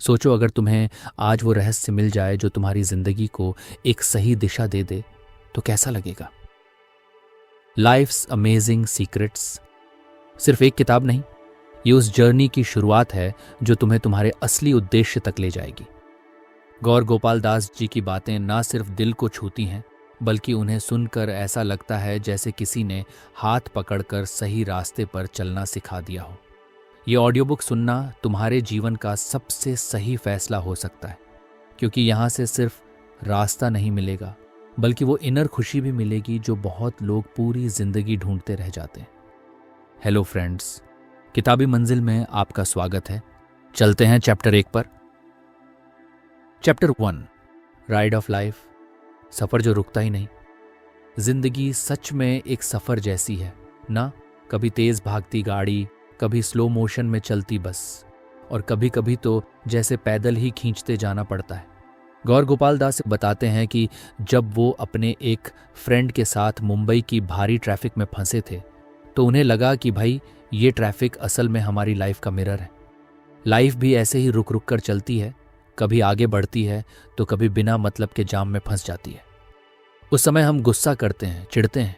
सोचो अगर तुम्हें आज वो रहस्य मिल जाए जो तुम्हारी जिंदगी को एक सही दिशा दे दे तो कैसा लगेगा। लाइफ्स अमेजिंग सीक्रेट्स सिर्फ एक किताब नहीं, ये उस जर्नी की शुरुआत है जो तुम्हें तुम्हारे असली उद्देश्य तक ले जाएगी। गौर गोपाल दास जी की बातें ना सिर्फ दिल को छूती हैं, बल्कि उन्हें सुनकर ऐसा लगता है जैसे किसी ने हाथ पकड़कर सही रास्ते पर चलना सिखा दिया हो। ये ऑडियो बुक सुनना तुम्हारे जीवन का सबसे सही फैसला हो सकता है, क्योंकि यहाँ से सिर्फ रास्ता नहीं मिलेगा, बल्कि वो इनर खुशी भी मिलेगी जो बहुत लोग पूरी जिंदगी ढूंढते रह जाते हैं। हेलो फ्रेंड्स, किताबी मंजिल में आपका स्वागत है। चलते हैं चैप्टर 1 पर। चैप्टर 1, राइड ऑफ लाइफ, सफर जो रुकता ही नहीं। जिंदगी सच में एक सफर जैसी है ना। कभी तेज भागती गाड़ी, कभी स्लो मोशन में चलती बस, और कभी कभी तो जैसे पैदल ही खींचते जाना पड़ता है। गौर गोपाल दास बताते हैं कि जब वो अपने एक फ्रेंड के साथ मुंबई की भारी ट्रैफिक में फंसे थे तो उन्हें लगा कि भाई ये ट्रैफिक असल में हमारी लाइफ का मिरर है। लाइफ भी ऐसे ही रुक रुक कर चलती है, कभी आगे बढ़ती है तो कभी बिना मतलब के जाम में फंस जाती है। उस समय हम गुस्सा करते हैं, चिढ़ते हैं,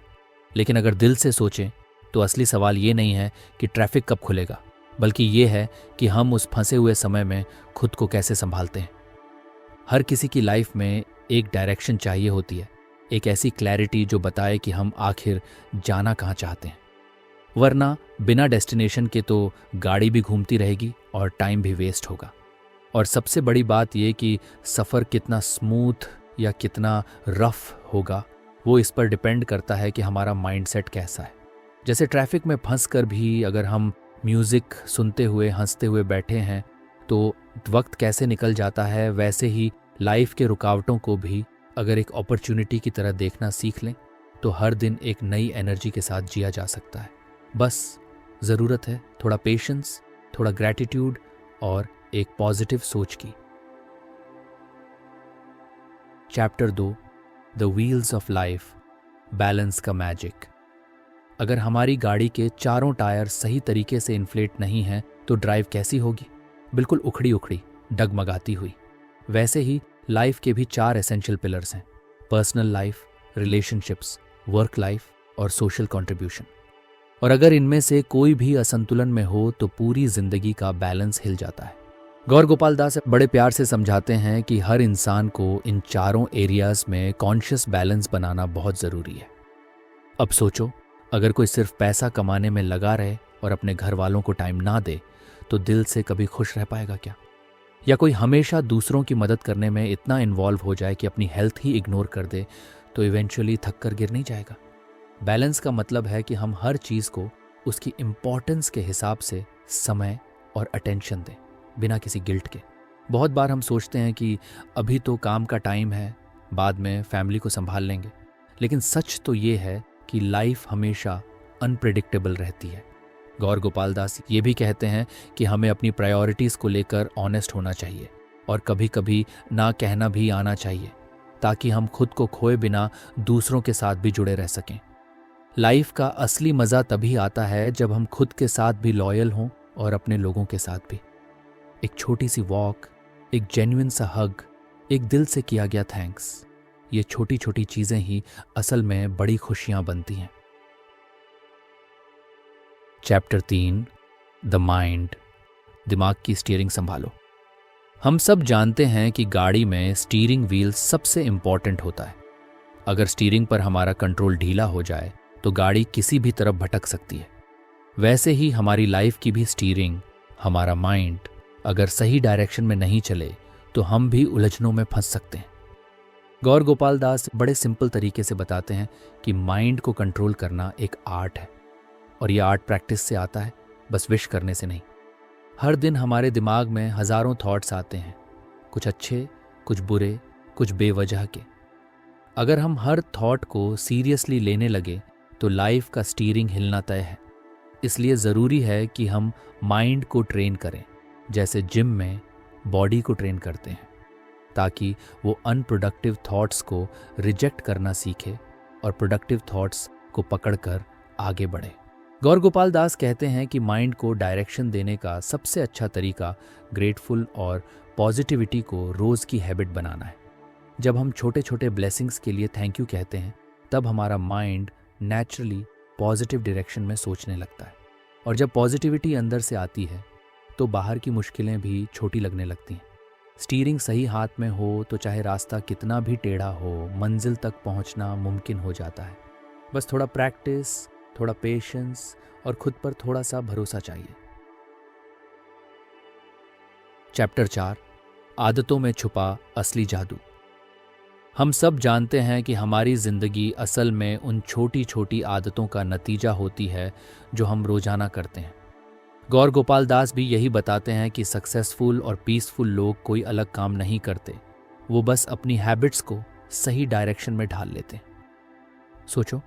लेकिन अगर दिल से सोचें तो असली सवाल ये नहीं है कि ट्रैफिक कब खुलेगा, बल्कि ये है कि हम उस फंसे हुए समय में खुद को कैसे संभालते हैं। हर किसी की लाइफ में एक डायरेक्शन चाहिए होती है, एक ऐसी क्लैरिटी जो बताए कि हम आखिर जाना कहाँ चाहते हैं। वरना बिना डेस्टिनेशन के तो गाड़ी भी घूमती रहेगी और टाइम भी वेस्ट होगा। और सबसे बड़ी बात यह कि सफ़र कितना स्मूथ या कितना रफ होगा वो इस पर डिपेंड करता है कि हमारा माइंडसेट कैसा है। जैसे ट्रैफिक में फंस कर भी अगर हम म्यूज़िक सुनते हुए हंसते हुए बैठे हैं तो वक्त कैसे निकल जाता है, वैसे ही लाइफ के रुकावटों को भी अगर एक अपॉर्चुनिटी की तरह देखना सीख लें तो हर दिन एक नई एनर्जी के साथ जिया जा सकता है। बस ज़रूरत है थोड़ा पेशेंस, थोड़ा ग्रैटिट्यूड और एक पॉजिटिव सोच की। Chapter 2, the wheels of life, balance का मैजिक। अगर हमारी गाड़ी के चारों टायर सही तरीके से इन्फ्लेट नहीं हैं तो ड्राइव कैसी होगी? बिल्कुल उखड़ी उखड़ी, डगमगाती हुई। वैसे ही लाइफ के भी 4 एसेंशियल पिलर्स हैं: personal life, relationships, work life और सोशल कंट्रीब्यूशन। और अगर इनमें से कोई भी असंतुलन में हो तो पूरी जिंदगी का बैलेंस हिल जाता है। गौर गोपाल दास बड़े प्यार से समझाते हैं कि हर इंसान को इन चारों एरियाज में कॉन्शियस बैलेंस बनाना बहुत ज़रूरी है। अब सोचो, अगर कोई सिर्फ पैसा कमाने में लगा रहे और अपने घर वालों को टाइम ना दे तो दिल से कभी खुश रह पाएगा क्या? या कोई हमेशा दूसरों की मदद करने में इतना इन्वॉल्व हो जाए कि अपनी हेल्थ ही इग्नोर कर दे तो इवेंचुअली थक कर गिर नहीं जाएगा? बैलेंस का मतलब है कि हम हर चीज़ को उसकी इम्पोर्टेंस के हिसाब से समय और अटेंशन दें, बिना किसी गिल्ट के। बहुत बार हम सोचते हैं कि अभी तो काम का टाइम है, बाद में फैमिली को संभाल लेंगे, लेकिन सच तो ये है कि लाइफ हमेशा अनप्रेडिक्टेबल रहती है। गौर गोपाल दास ये भी कहते हैं कि हमें अपनी प्रायोरिटीज़ को लेकर ऑनेस्ट होना चाहिए और कभी कभी ना कहना भी आना चाहिए, ताकि हम खुद को खोए बिना दूसरों के साथ भी जुड़े रह सकें। लाइफ का असली मज़ा तभी आता है जब हम खुद के साथ भी लॉयल हों और अपने लोगों के साथ भी। एक छोटी सी वॉक, एक जेन्युइन सा हग, एक दिल से किया गया थैंक्स, ये छोटी छोटी चीज़ें ही असल में बड़ी खुशियां बनती हैं। चैप्टर 3, द माइंड, दिमाग की स्टीयरिंग संभालो। हम सब जानते हैं कि गाड़ी में स्टीयरिंग व्हील सबसे इंपॉर्टेंट होता है। अगर स्टीयरिंग पर हमारा कंट्रोल ढीला हो जाए तो गाड़ी किसी भी तरफ भटक सकती है। वैसे ही हमारी लाइफ की भी स्टीयरिंग, हमारा माइंड, अगर सही डायरेक्शन में नहीं चले तो हम भी उलझनों में फंस सकते हैं। गौर गोपाल दास बड़े सिंपल तरीके से बताते हैं कि माइंड को कंट्रोल करना एक आर्ट है, और यह आर्ट प्रैक्टिस से आता है, बस विश करने से नहीं। हर दिन हमारे दिमाग में हज़ारों थॉट्स आते हैं, कुछ अच्छे, कुछ बुरे, कुछ बेवजह के। अगर हम हर थॉट को सीरियसली लेने लगे तो लाइफ का स्टीयरिंग हिलना तय है। इसलिए ज़रूरी है कि हम माइंड को ट्रेन करें, जैसे जिम में बॉडी को ट्रेन करते हैं, ताकि वो अनप्रोडक्टिव थॉट्स को रिजेक्ट करना सीखे और प्रोडक्टिव थॉट्स को पकड़कर आगे बढ़े। गौर गोपाल दास कहते हैं कि माइंड को डायरेक्शन देने का सबसे अच्छा तरीका ग्रेटफुल और पॉजिटिविटी को रोज की हैबिट बनाना है। जब हम छोटे छोटे ब्लेसिंग्स के लिए थैंक यू कहते हैं, तब हमारा माइंड नेचुरली पॉजिटिव डायरेक्शन में सोचने लगता है। और जब पॉजिटिविटी अंदर से आती है तो बाहर की मुश्किलें भी छोटी लगने लगती हैं। स्टीयरिंग सही हाथ में हो तो चाहे रास्ता कितना भी टेढ़ा हो, मंजिल तक पहुंचना मुमकिन हो जाता है। बस थोड़ा प्रैक्टिस, थोड़ा पेशेंस और खुद पर थोड़ा सा भरोसा चाहिए। चैप्टर 4, आदतों में छुपा असली जादू। हम सब जानते हैं कि हमारी जिंदगी असल में उन छोटी छोटी आदतों का नतीजा होती है जो हम रोजाना करते हैं। गौर गोपाल दास भी यही बताते हैं कि सक्सेसफुल और पीसफुल लोग कोई अलग काम नहीं करते, वो बस अपनी हैबिट्स को सही डायरेक्शन में ढाल लेते हैं। सोचो,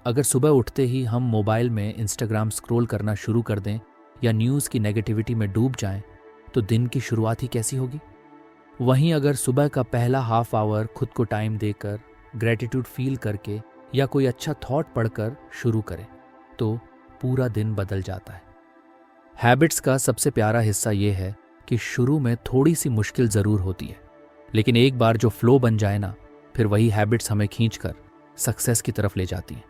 अगर सुबह उठते ही हम मोबाइल में इंस्टाग्राम स्क्रॉल करना शुरू कर दें या न्यूज़ की नेगेटिविटी में डूब जाएं, तो दिन की शुरुआत ही कैसी होगी। वहीं अगर सुबह का पहला हाफ आवर खुद को टाइम देकर, ग्रेटिट्यूड फील करके या कोई अच्छा थॉट पढ़कर शुरू करें, तो पूरा दिन बदल जाता है। हैबिट्स का सबसे प्यारा हिस्सा ये है कि शुरू में थोड़ी सी मुश्किल ज़रूर होती है, लेकिन एक बार जो फ्लो बन जाए ना, फिर वही हैबिट्स हमें खींचकर सक्सेस की तरफ ले जाती हैं।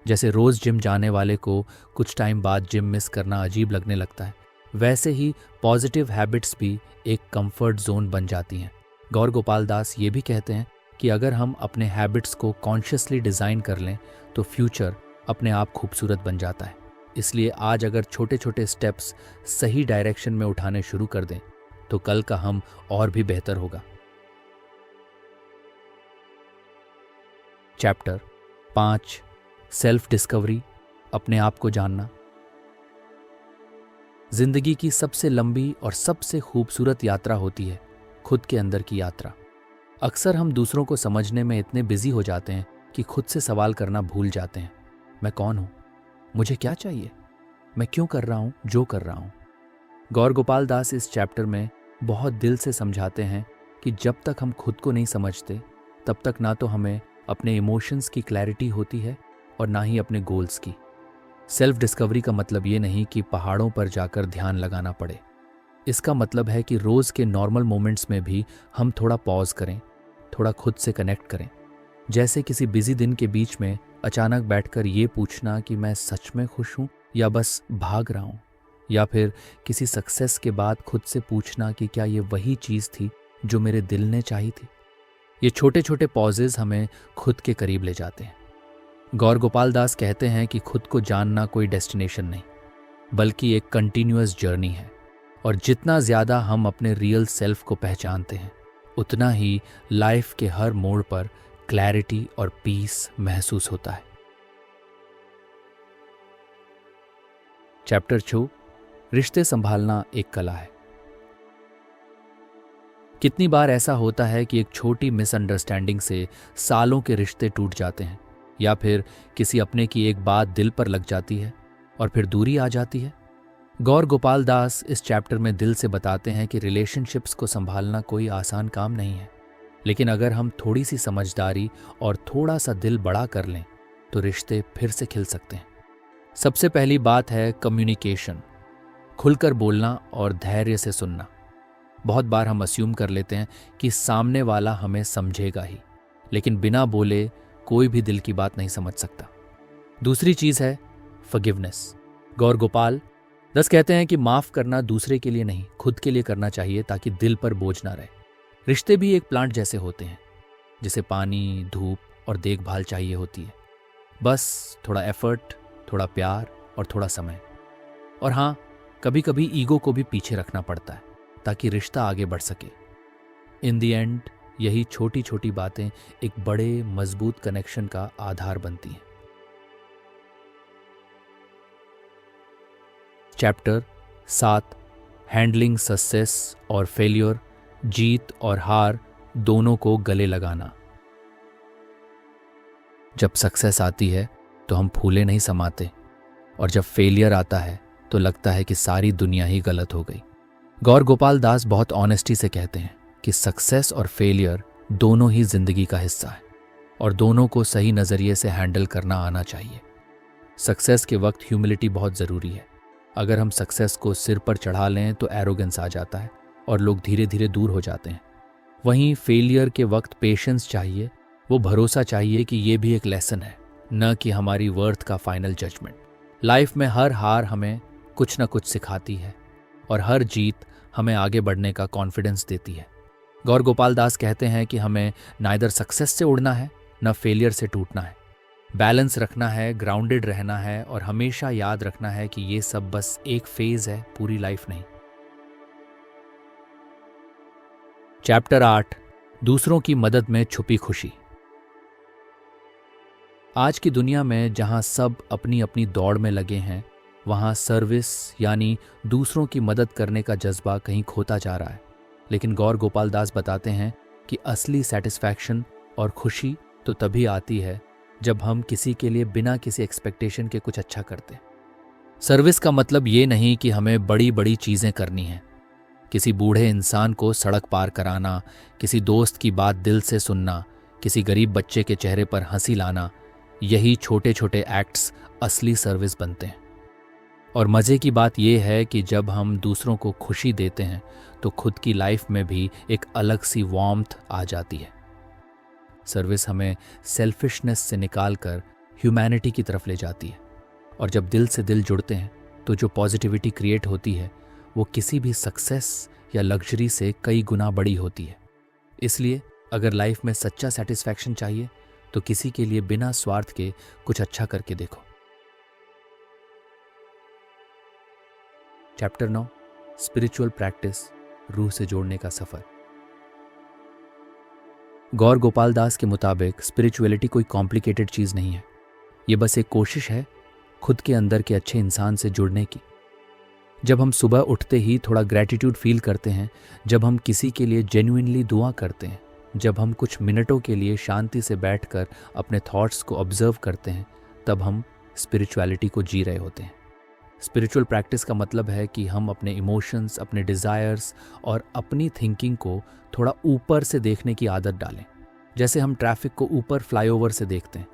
जैसे रोज़ जिम जाने वाले को कुछ टाइम बाद जिम मिस करना अजीब लगने लगता है, वैसे ही पॉजिटिव हैबिट्स भी एक कंफर्ट जोन बन जाती हैं। गौर गोपाल दास ये भी कहते हैं कि अगर हम अपने हैबिट्स को कॉन्शियसली डिज़ाइन कर लें तो फ्यूचर अपने आप खूबसूरत बन जाता है। इसलिए आज अगर छोटे छोटे स्टेप्स सही डायरेक्शन में उठाने शुरू कर दें तो कल का हम और भी बेहतर होगा। चैप्टर 5, सेल्फ डिस्कवरी, अपने आप को जानना। जिंदगी की सबसे लंबी और सबसे खूबसूरत यात्रा होती है खुद के अंदर की यात्रा। अक्सर हम दूसरों को समझने में इतने बिजी हो जाते हैं कि खुद से सवाल करना भूल जाते हैं। मैं कौन हूं? मुझे क्या चाहिए? मैं क्यों कर रहा हूं जो कर रहा हूं? गौर गोपाल दास इस चैप्टर में बहुत दिल से समझाते हैं कि जब तक हम खुद को नहीं समझते तब तक ना तो हमें अपने इमोशंस की क्लैरिटी होती है और ना ही अपने गोल्स की। सेल्फ डिस्कवरी का मतलब ये नहीं कि पहाड़ों पर जाकर ध्यान लगाना पड़े। इसका मतलब है कि रोज़ के नॉर्मल मोमेंट्स में भी हम थोड़ा पॉज करें, थोड़ा खुद से कनेक्ट करें। जैसे किसी बिजी दिन के बीच में अचानक बैठकर ये पूछना कि मैं सच में खुश हूँ या बस भाग रहा हूँ, या फिर किसी सक्सेस के बाद खुद से पूछना कि क्या ये वही चीज़ थी जो मेरे दिल ने चाही थी। ये छोटे छोटे पॉजेज हमें खुद के करीब ले जाते हैं। गौर गोपाल दास कहते हैं कि खुद को जानना कोई डेस्टिनेशन नहीं, बल्कि एक कंटिन्यूअस जर्नी है, और जितना ज़्यादा हम अपने रियल सेल्फ को पहचानते हैं उतना ही लाइफ के हर मोड़ पर क्लैरिटी और पीस महसूस होता है। चैप्टर 6, रिश्ते संभालना एक कला है। कितनी बार ऐसा होता है कि एक छोटी मिसअंडरस्टैंडिंग से सालों के रिश्ते टूट जाते हैं, या फिर किसी अपने की एक बात दिल पर लग जाती है और फिर दूरी आ जाती है। गौर गोपाल दास इस चैप्टर में दिल से बताते हैं कि रिलेशनशिप्स को संभालना कोई आसान काम नहीं है, लेकिन अगर हम थोड़ी सी समझदारी और थोड़ा सा दिल बड़ा कर लें तो रिश्ते फिर से खिल सकते हैं। सबसे पहली बात है कम्युनिकेशन, खुलकर बोलना और धैर्य से सुनना। बहुत बार हम अस्यूम कर लेते हैं कि सामने वाला हमें समझेगा ही, लेकिन बिना बोले कोई भी दिल की बात नहीं समझ सकता। दूसरी चीज है फॉरगिवनेस। गौर गोपाल दास कहते हैं कि माफ करना दूसरे के लिए नहीं, खुद के लिए करना चाहिए ताकि दिल पर बोझ ना रहे। रिश्ते भी एक प्लांट जैसे होते हैं जिसे पानी, धूप और देखभाल चाहिए होती है। बस थोड़ा एफर्ट, थोड़ा प्यार और थोड़ा समय। और हाँ, कभी कभी ईगो को भी पीछे रखना पड़ता है ताकि रिश्ता आगे बढ़ सके। इन द एंड यही छोटी छोटी बातें एक बड़े मजबूत कनेक्शन का आधार बनती हैं। चैप्टर 7, हैंडलिंग सक्सेस और फेलियर, जीत और हार दोनों को गले लगाना। जब सक्सेस आती है तो हम फूले नहीं समाते, और जब फेलियर आता है तो लगता है कि सारी दुनिया ही गलत हो गई। गौर गोपाल दास बहुत ऑनेस्टी से कहते हैं कि सक्सेस और फेलियर दोनों ही जिंदगी का हिस्सा है और दोनों को सही नज़रिए से हैंडल करना आना चाहिए। सक्सेस के वक्त ह्यूमिलिटी बहुत ज़रूरी है। अगर हम सक्सेस को सिर पर चढ़ा लें तो एरोगेंस आ जाता है और लोग धीरे धीरे दूर हो जाते हैं। वहीं फेलियर के वक्त पेशेंस चाहिए, वो भरोसा चाहिए कि ये भी एक लेसन है, न कि हमारी वर्थ का फाइनल जजमेंट। लाइफ में हर हार हमें कुछ न कुछ सिखाती है और हर जीत हमें आगे बढ़ने का कॉन्फिडेंस देती है। गौर गोपाल दास कहते हैं कि हमें नाइदर सक्सेस से उड़ना है न फेलियर से टूटना है। बैलेंस रखना है, ग्राउंडेड रहना है और हमेशा याद रखना है कि ये सब बस एक फेज है, पूरी लाइफ नहीं। चैप्टर 8, दूसरों की मदद में छुपी खुशी। आज की दुनिया में जहां सब अपनी अपनी दौड़ में लगे हैं, वहां सर्विस यानी दूसरों की मदद करने का जज्बा कहीं खोता जा रहा है। लेकिन गौर गोपाल दास बताते हैं कि असली सेटिस्फैक्शन और खुशी तो तभी आती है जब हम किसी के लिए बिना किसी एक्सपेक्टेशन के कुछ अच्छा करते हैं। सर्विस का मतलब ये नहीं कि हमें बड़ी बड़ी चीज़ें करनी हैं। किसी बूढ़े इंसान को सड़क पार कराना, किसी दोस्त की बात दिल से सुनना, किसी गरीब बच्चे के चेहरे पर हंसी लाना, यही छोटे छोटे एक्ट्स असली सर्विस बनते हैं। और मज़े की बात यह है कि जब हम दूसरों को खुशी देते हैं तो खुद की लाइफ में भी एक अलग सी वार्मथ आ जाती है। सर्विस हमें सेल्फिशनेस से निकालकर ह्यूमैनिटी की तरफ ले जाती है और जब दिल से दिल जुड़ते हैं तो जो पॉजिटिविटी क्रिएट होती है वो किसी भी सक्सेस या लग्जरी से कई गुना बड़ी होती है। इसलिए अगर लाइफ में सच्चा सेटिस्फैक्शन चाहिए तो किसी के लिए बिना स्वार्थ के कुछ अच्छा करके देखो। चैप्टर 9, स्पिरिचुअल प्रैक्टिस, रूह से जोड़ने का सफर। गौर गोपाल दास के मुताबिक स्पिरिचुअलिटी कोई कॉम्प्लिकेटेड चीज़ नहीं है। ये बस एक कोशिश है खुद के अंदर के अच्छे इंसान से जुड़ने की। जब हम सुबह उठते ही थोड़ा ग्रैटिट्यूड फील करते हैं, जब हम किसी के लिए जेन्युइनली दुआ करते हैं, जब हम कुछ मिनटों के लिए शांति से बैठकर अपने थॉट्स को ऑब्जर्व करते हैं, तब हम स्पिरिचुअलिटी को जी रहे होते हैं। स्पिरिचुअल प्रैक्टिस का मतलब है कि हम अपने इमोशंस, अपने डिज़ायर्स और अपनी थिंकिंग को थोड़ा ऊपर से देखने की आदत डालें। जैसे हम ट्रैफिक को ऊपर फ्लाईओवर से देखते हैं,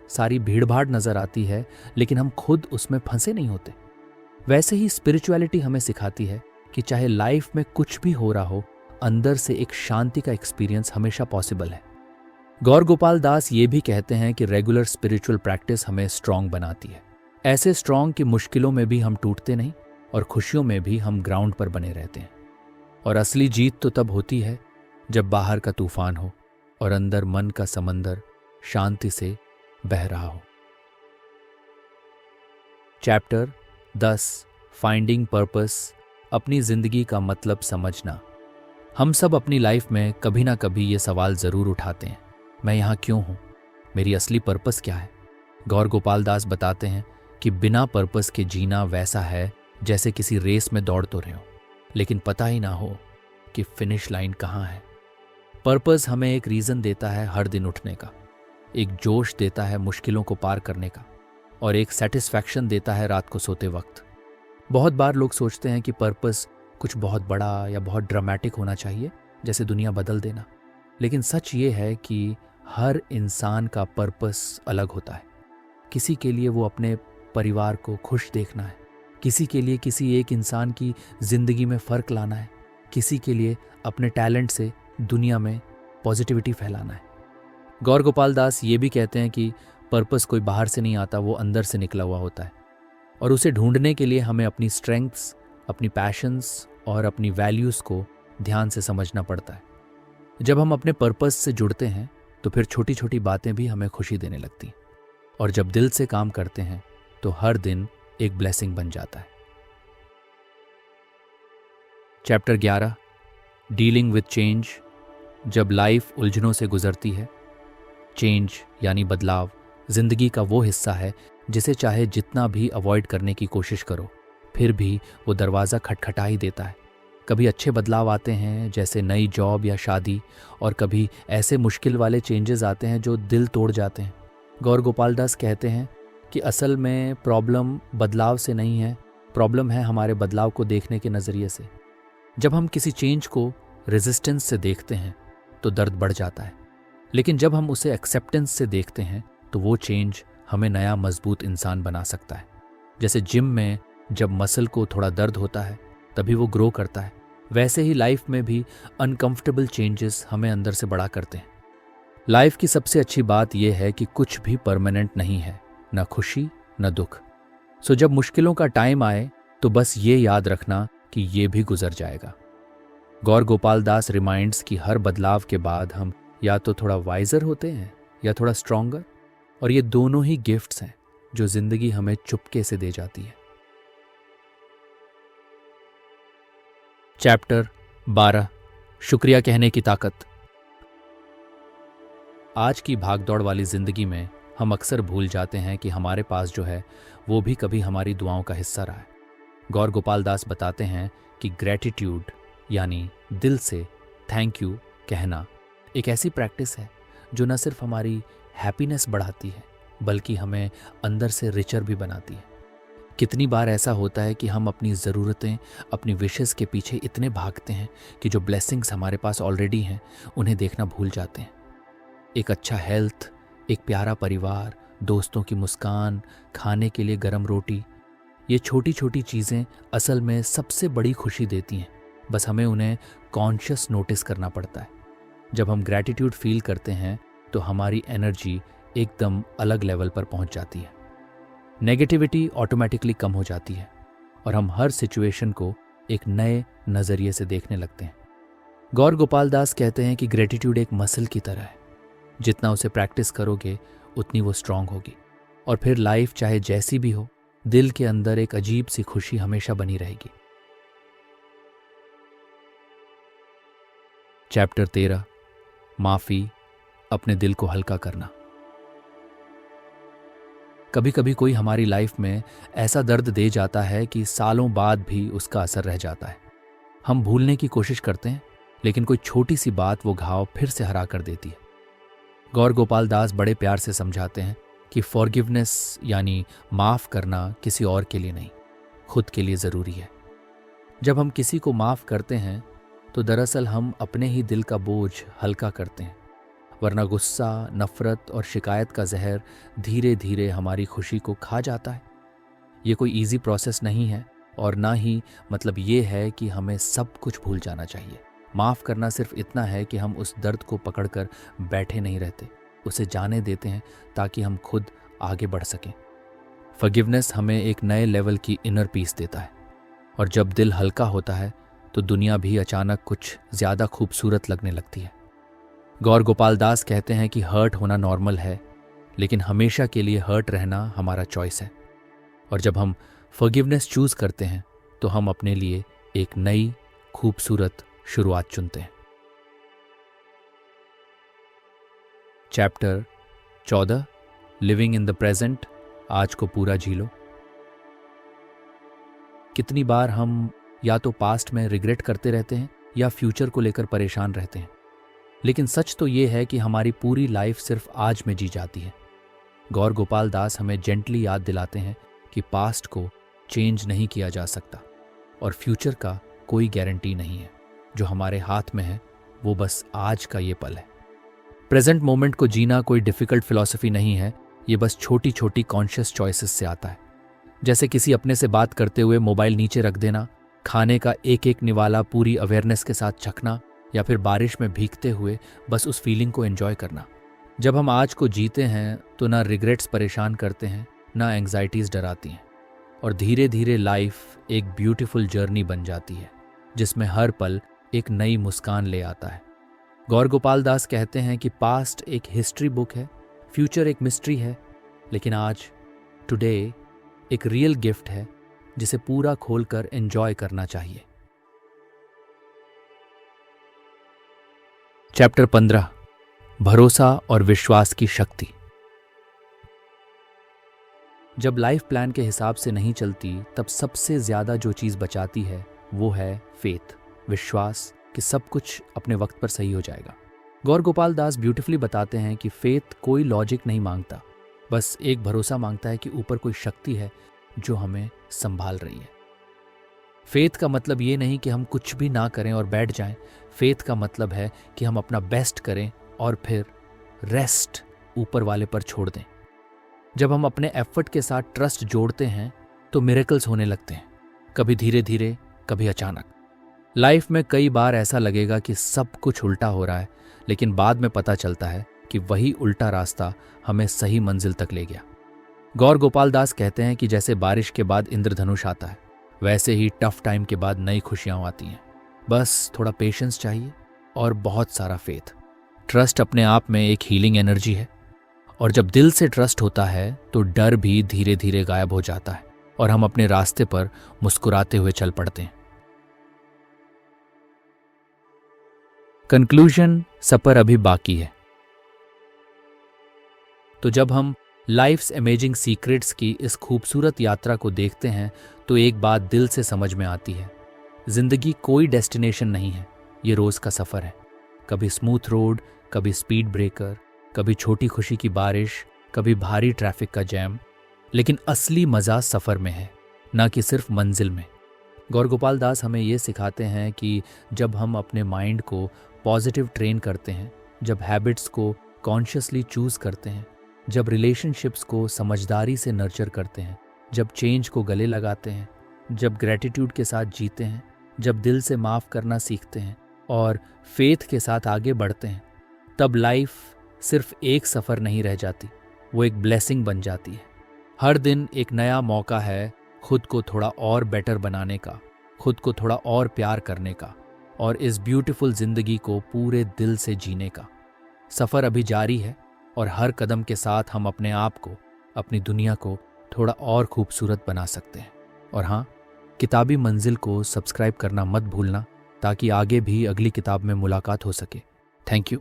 सारी भीड़-भाड़ नज़र आती है लेकिन हम खुद उसमें फंसे नहीं होते। वैसे ही स्पिरिचुअलिटी हमें सिखाती है कि चाहे लाइफ में कुछ भी हो रहा हो, अंदर से एक शांति का एक्सपीरियंस हमेशा पॉसिबल है। गौर गोपाल दास ये भी कहते हैं कि रेगुलर स्पिरिचुअल प्रैक्टिस हमें स्ट्रांग बनाती है। ऐसे स्ट्रांग कि मुश्किलों में भी हम टूटते नहीं और खुशियों में भी हम ग्राउंड पर बने रहते हैं। और असली जीत तो तब होती है जब बाहर का तूफान हो और अंदर मन का समंदर शांति से बह रहा हो। चैप्टर 10, फाइंडिंग पर्पस, अपनी जिंदगी का मतलब समझना। हम सब अपनी लाइफ में कभी ना कभी ये सवाल जरूर उठाते हैं, मैं यहाँ क्यों हूँ, मेरी असली पर्पस क्या है। गौर गोपाल दास बताते हैं कि बिना पर्पस के जीना वैसा है जैसे किसी रेस में दौड़ तो रहे हो लेकिन पता ही ना हो कि फिनिश लाइन कहाँ है। पर्पस हमें एक रीज़न देता है हर दिन उठने का, एक जोश देता है मुश्किलों को पार करने का और एक सेटिस्फैक्शन देता है रात को सोते वक्त। बहुत बार लोग सोचते हैं कि पर्पस कुछ बहुत बड़ा या बहुत ड्रामेटिक होना चाहिए, जैसे दुनिया बदल देना। लेकिन सच ये है कि हर इंसान का पर्पस अलग होता है। किसी के लिए वो अपने परिवार को खुश देखना है, किसी के लिए किसी एक इंसान की जिंदगी में फ़र्क लाना है, किसी के लिए अपने टैलेंट से दुनिया में पॉजिटिविटी फैलाना है। गौर गोपाल दास ये भी कहते हैं कि पर्पस कोई बाहर से नहीं आता, वो अंदर से निकला हुआ होता है और उसे ढूंढने के लिए हमें अपनी स्ट्रेंथ्स, अपनी पैशंस और अपनी वैल्यूज़ को ध्यान से समझना पड़ता है। जब हम अपने पर्पस से जुड़ते हैं तो फिर छोटी छोटी बातें भी हमें खुशी देने लगती हैं और जब दिल से काम करते हैं तो हर दिन एक ब्लेसिंग बन जाता है। चैप्टर 11, डीलिंग विद चेंज, जब लाइफ उलझनों से गुजरती है। चेंज यानी बदलाव जिंदगी का वो हिस्सा है जिसे चाहे जितना भी अवॉइड करने की कोशिश करो, फिर भी वो दरवाज़ा खटखटा ही देता है। कभी अच्छे बदलाव आते हैं जैसे नई जॉब या शादी, और कभी ऐसे मुश्किल वाले चेंजेस आते हैं जो दिल तोड़ जाते हैं। गौर गोपाल दास कहते हैं कि असल में प्रॉब्लम बदलाव से नहीं है, प्रॉब्लम है हमारे बदलाव को देखने के नज़रिए से। जब हम किसी चेंज को रेजिस्टेंस से देखते हैं तो दर्द बढ़ जाता है, लेकिन जब हम उसे एक्सेप्टेंस से देखते हैं तो वो चेंज हमें नया मजबूत इंसान बना सकता है। जैसे जिम में जब मसल को थोड़ा दर्द होता है तभी वो ग्रो करता है, वैसे ही लाइफ में भी अनकंफर्टेबल चेंजेस हमें अंदर से बड़ा करते हैं। लाइफ की सबसे अच्छी बात यह है कि कुछ भी परमानेंट नहीं है, न खुशी न दुख। सो जब मुश्किलों का टाइम आए तो बस ये याद रखना कि ये भी गुजर जाएगा। गौर गोपाल दास रिमाइंड्स कि हर बदलाव के बाद हम या तो थोड़ा वाइजर होते हैं या थोड़ा स्ट्रॉन्गर, और ये दोनों ही गिफ्ट्स हैं जो जिंदगी हमें चुपके से दे जाती है। चैप्टर 12, शुक्रिया कहने की ताकत। आज की भागदौड़ वाली जिंदगी में हम अक्सर भूल जाते हैं कि हमारे पास जो है वो भी कभी हमारी दुआओं का हिस्सा रहा है। गौर गोपाल दास बताते हैं कि ग्रेटिट्यूड यानी दिल से थैंक यू कहना एक ऐसी प्रैक्टिस है जो न सिर्फ हमारी हैप्पीनेस बढ़ाती है बल्कि हमें अंदर से रिचर भी बनाती है। कितनी बार ऐसा होता है कि हम अपनी ज़रूरतें, अपनी विशेस के पीछे इतने भागते हैं कि जो ब्लेसिंग्स हमारे पास ऑलरेडी हैं उन्हें देखना भूल जाते हैं। एक अच्छा हेल्थ, एक प्यारा परिवार, दोस्तों की मुस्कान, खाने के लिए गर्म रोटी, ये छोटी छोटी चीज़ें असल में सबसे बड़ी खुशी देती हैं। बस हमें उन्हें कॉन्शियस नोटिस करना पड़ता है। जब हम ग्रैटिट्यूड फील करते हैं तो हमारी एनर्जी एकदम अलग लेवल पर पहुंच जाती है। नेगेटिविटी ऑटोमेटिकली कम हो जाती है और हम हर सिचुएशन को एक नए नज़रिए से देखने लगते हैं। गौर गोपाल दास कहते हैं कि ग्रैटिट्यूड एक मसल की तरह है, जितना उसे प्रैक्टिस करोगे उतनी वो स्ट्रांग होगी, और फिर लाइफ चाहे जैसी भी हो, दिल के अंदर एक अजीब सी खुशी हमेशा बनी रहेगी। चैप्टर 13, माफी, अपने दिल को हल्का करना। कभी कभी कोई हमारी लाइफ में ऐसा दर्द दे जाता है कि सालों बाद भी उसका असर रह जाता है। हम भूलने की कोशिश करते हैं लेकिन कोई छोटी सी बात वो घाव फिर से हरा कर देती है। गौर गोपाल दास बड़े प्यार से समझाते हैं कि फॉरगिवनेस यानी माफ़ करना किसी और के लिए नहीं, खुद के लिए ज़रूरी है। जब हम किसी को माफ़ करते हैं तो दरअसल हम अपने ही दिल का बोझ हल्का करते हैं, वरना गुस्सा, नफ़रत और शिकायत का जहर धीरे धीरे हमारी खुशी को खा जाता है। ये कोई इजी प्रोसेस नहीं है और ना ही मतलब ये है कि हमें सब कुछ भूल जाना चाहिए। माफ़ करना सिर्फ इतना है कि हम उस दर्द को पकड़कर बैठे नहीं रहते, उसे जाने देते हैं ताकि हम खुद आगे बढ़ सकें। फॉरगिवनेस हमें एक नए लेवल की इनर पीस देता है, और जब दिल हल्का होता है तो दुनिया भी अचानक कुछ ज़्यादा खूबसूरत लगने लगती है। गौर गोपाल दास कहते हैं कि हर्ट होना नॉर्मल है, लेकिन हमेशा के लिए हर्ट रहना हमारा चॉइस है, और जब हम फॉरगिवनेस चूज़ करते हैं तो हम अपने लिए एक नई खूबसूरत शुरुआत चुनते हैं। Chapter 14, living in the present, आज को पूरा जी लो। कितनी बार हम या तो पास्ट में रिग्रेट करते रहते हैं या फ्यूचर को लेकर परेशान रहते हैं, लेकिन सच तो ये है कि हमारी पूरी लाइफ सिर्फ आज में जी जाती है। गौर गोपाल दास हमें जेंटली याद दिलाते हैं कि पास्ट को चेंज नहीं किया जा सकता और फ्यूचर का कोई गारंटी नहीं है। जो हमारे हाथ में है वो बस आज का ये पल है। प्रेजेंट मोमेंट को जीना कोई डिफिकल्ट फिलॉसफी नहीं है, ये बस छोटी छोटी कॉन्शियस चॉइसेस से आता है। जैसे किसी अपने से बात करते हुए मोबाइल नीचे रख देना, खाने का एक एक निवाला पूरी अवेयरनेस के साथ चखना, या फिर बारिश में भीगते हुए बस उस फीलिंग को एंजॉय करना। जब हम आज को जीते हैं तो ना रिग्रेट्स परेशान करते हैं, ना एंग्जाइटीज डराती हैं, और धीरे धीरे लाइफ एक ब्यूटीफुल जर्नी बन जाती है जिसमें हर पल एक नई मुस्कान ले आता है। गौर गोपाल दास कहते हैं कि पास्ट एक हिस्ट्री बुक है, फ्यूचर एक मिस्ट्री है, लेकिन आज टुडे एक रियल गिफ्ट है जिसे पूरा खोलकर एंजॉय करना चाहिए। चैप्टर 15, भरोसा और विश्वास की शक्ति। जब लाइफ प्लान के हिसाब से नहीं चलती तब सबसे ज्यादा जो चीज बचाती है वो है फेथ, विश्वास कि सब कुछ अपने वक्त पर सही हो जाएगा। गौर गोपाल दास ब्यूटीफुली बताते हैं कि फेथ कोई लॉजिक नहीं मांगता, बस एक भरोसा मांगता है कि ऊपर कोई शक्ति है जो हमें संभाल रही है। फेथ का मतलब ये नहीं कि हम कुछ भी ना करें और बैठ जाएं। फेथ का मतलब है कि हम अपना बेस्ट करें और फिर रेस्ट ऊपर वाले पर छोड़ दें। जब हम अपने एफर्ट के साथ ट्रस्ट जोड़ते हैं तो मिरेकल्स होने लगते हैं, कभी धीरे धीरे, कभी अचानक। लाइफ में कई बार ऐसा लगेगा कि सब कुछ उल्टा हो रहा है, लेकिन बाद में पता चलता है कि वही उल्टा रास्ता हमें सही मंजिल तक ले गया। गौर गोपाल दास कहते हैं कि जैसे बारिश के बाद इंद्रधनुष आता है, वैसे ही टफ टाइम के बाद नई खुशियां आती हैं। बस थोड़ा पेशेंस चाहिए और बहुत सारा फेथ। ट्रस्ट अपने आप में एक हीलिंग एनर्जी है, और जब दिल से ट्रस्ट होता है तो डर भी धीरे धीरे गायब हो जाता है और हम अपने रास्ते पर मुस्कुराते हुए चल पड़ते हैं। कंक्लूजन, सफर अभी बाकी है। तो जब हम लाइफ्स अमेजिंग सीक्रेट्स की इस खूबसूरत यात्रा को देखते हैं तो एक बात दिल से समझ में आती है, जिंदगी कोई डेस्टिनेशन नहीं है, ये रोज का सफर है। कभी स्मूथ रोड, कभी स्पीड ब्रेकर, कभी छोटी खुशी की बारिश, कभी भारी ट्रैफिक का जैम, लेकिन असली मजा सफर में है, ना कि सिर्फ मंजिल में। गौर गोपाल दास हमें ये सिखाते हैं कि जब हम अपने माइंड को पॉजिटिव ट्रेन करते हैं, जब हैबिट्स को कॉन्शियसली चूज करते हैं, जब रिलेशनशिप्स को समझदारी से नर्चर करते हैं, जब चेंज को गले लगाते हैं, जब ग्रेटिट्यूड के साथ जीते हैं, जब दिल से माफ़ करना सीखते हैं और फेथ के साथ आगे बढ़ते हैं, तब लाइफ सिर्फ एक सफ़र नहीं रह जाती, वो एक ब्लेसिंग बन जाती है। हर दिन एक नया मौका है खुद को थोड़ा और बेटर बनाने का, खुद को थोड़ा और प्यार करने का, और इस ब्यूटीफुल जिंदगी को पूरे दिल से जीने का। सफ़र अभी जारी है और हर कदम के साथ हम अपने आप को, अपनी दुनिया को थोड़ा और खूबसूरत बना सकते हैं। और हाँ, किताबी मंजिल को सब्सक्राइब करना मत भूलना, ताकि आगे भी अगली किताब में मुलाकात हो सके। Thank you.